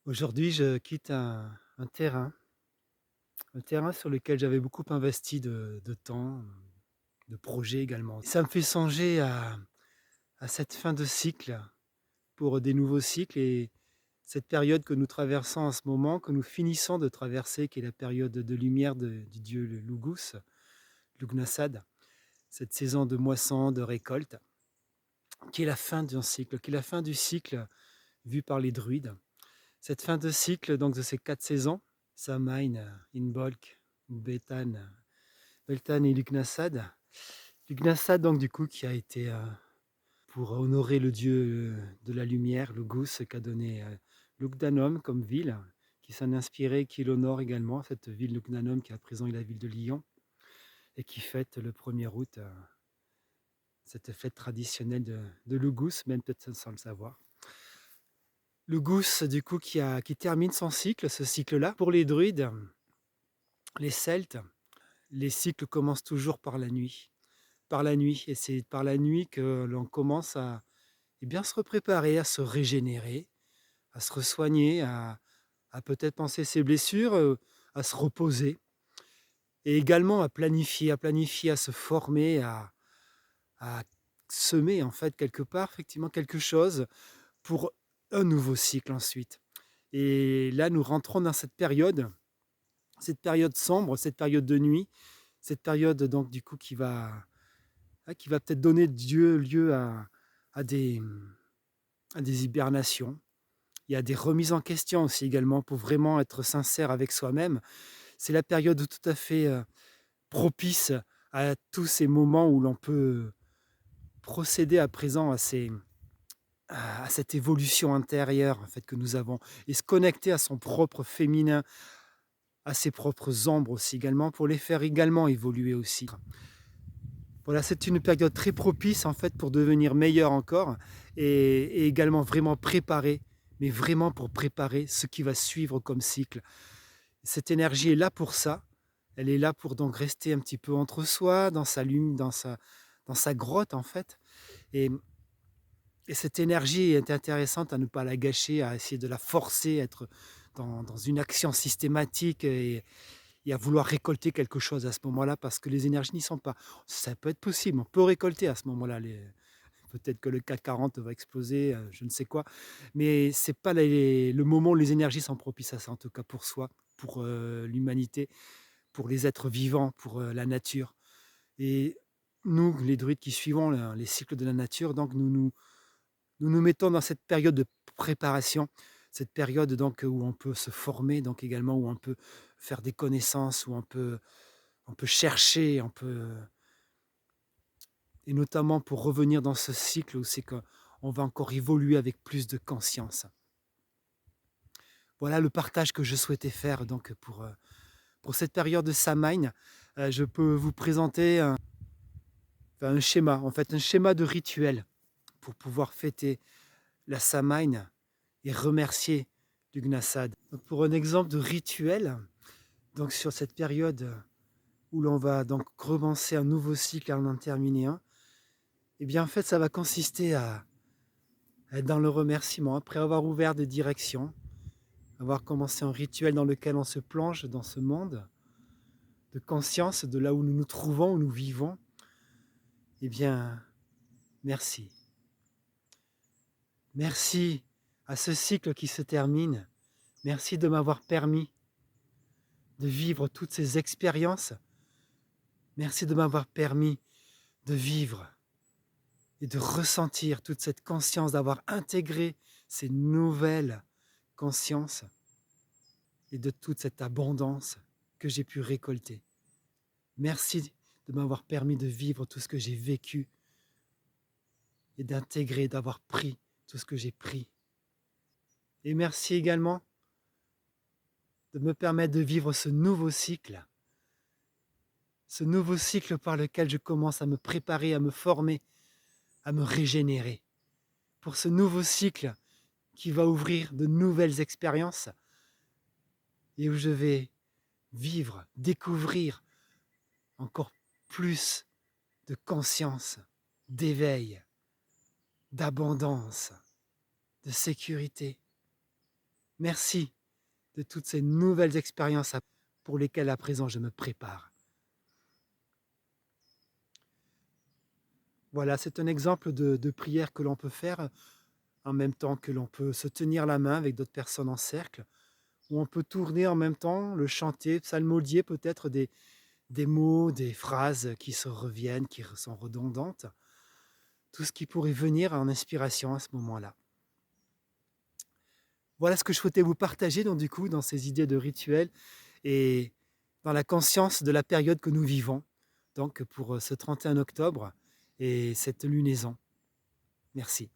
Aujourd'hui, je quitte un terrain sur lequel j'avais beaucoup investi de temps, de projets également. Ça me fait songer à cette fin de cycle pour des nouveaux cycles et cette période que nous traversons en ce moment, que nous finissons de traverser, qui est la période de lumière du dieu Lugus, Lugnasad, cette saison de moisson, de récolte, qui est la fin d'un cycle, qui est la fin du cycle vu par les druides. Cette fin de cycle donc de ces 4 saisons, Samhain, Imbolc, Beltane, Beltane et Lughnasadh. Lughnasadh donc du coup qui a été pour honorer le dieu de la lumière, le Gus qu'a donné Lugdanum comme ville, qui s'en est inspiré, qui l'honore également, cette ville Lugdanum qui à présent est la ville de Lyon et qui fête le 1er août cette fête traditionnelle de Lugus, même peut-être sans le savoir. Le Gus du coup qui termine son cycle, ce cycle-là. Pour les druides, les Celtes, les cycles commencent toujours par la nuit. Par la nuit, et c'est par la nuit que l'on commence à bien se préparer, à se régénérer, à se soigner, à peut-être penser ses blessures, à se reposer et également à planifier, à se former, à semer en fait quelque part effectivement quelque chose pour un nouveau cycle ensuite. Et là, nous rentrons dans cette période sombre, cette période de nuit, cette période donc du coup qui va peut-être donner lieu à à des hibernations. Il y a des remises en question aussi également pour vraiment être sincère avec soi-même. C'est la période tout à fait propice à tous ces moments où l'on peut procéder à présent à cette évolution intérieure en fait, que nous avons et se connecter à son propre féminin, à ses propres ombres aussi également pour les faire également évoluer aussi. Voilà, c'est une période très propice en fait pour devenir meilleur encore et également vraiment préparer, mais vraiment pour préparer ce qui va suivre comme cycle. Cette énergie est là pour ça. Elle est là pour donc rester un petit peu entre soi, dans sa lune, dans sa grotte en fait. Et, et cette énergie est intéressante à ne pas la gâcher, à essayer de la forcer, à être dans une action systématique et à vouloir récolter quelque chose à ce moment-là parce que les énergies n'y sont pas. Ça peut être possible, on peut récolter à ce moment-là. Peut-être que le CAC 40 va exploser, je ne sais quoi. Mais c'est pas le moment où les énergies sont propices à ça, en tout cas pour soi, pour l'humanité, pour les êtres vivants, pour la nature. Et nous, les druides qui suivons les cycles de la nature, donc nous mettons dans cette période de préparation, cette période donc où on peut se former, donc également où on peut faire des connaissances, où on peut chercher, et notamment pour revenir dans ce cycle où c'est qu'on va encore évoluer avec plus de conscience. Voilà le partage que je souhaitais faire donc pour cette période de Samhain. Je peux vous présenter un schéma, en fait un schéma de rituel pour pouvoir fêter la Samhain et remercier Lughnasadh. Donc pour un exemple de rituel, donc sur cette période où l'on va donc commencer un nouveau cycle et en terminer un, et bien en fait ça va consister à être dans le remerciement après avoir ouvert des directions, avoir commencé un rituel dans lequel on se plonge dans ce monde de conscience, de là où nous nous trouvons, où nous vivons. Eh bien, merci. Merci à ce cycle qui se termine. Merci de m'avoir permis de vivre toutes ces expériences. Merci de m'avoir permis de vivre et de ressentir toute cette conscience, d'avoir intégré ces nouvelles consciences et de toute cette abondance que j'ai pu récolter. Merci de m'avoir permis de vivre tout ce que j'ai vécu et d'intégrer, d'avoir pris tout ce que j'ai pris. Et merci également de me permettre de vivre ce nouveau cycle par lequel je commence à me préparer, à me former, à me régénérer. Pour ce nouveau cycle qui va ouvrir de nouvelles expériences et où je vais vivre, découvrir encore plus de conscience, d'éveil, d'abondance, de sécurité. Merci de toutes ces nouvelles expériences pour lesquelles à présent je me prépare. Voilà, c'est un exemple de prière que l'on peut faire en même temps que l'on peut se tenir la main avec d'autres personnes en cercle, où on peut tourner en même temps, le chanter, psalmodier peut-être des mots, des phrases qui se reviennent, qui sont redondantes, tout ce qui pourrait venir en inspiration à ce moment-là. Voilà ce que je souhaitais vous partager donc du coup dans ces idées de rituels et dans la conscience de la période que nous vivons, donc pour ce 31 octobre et cette lunaison. Merci.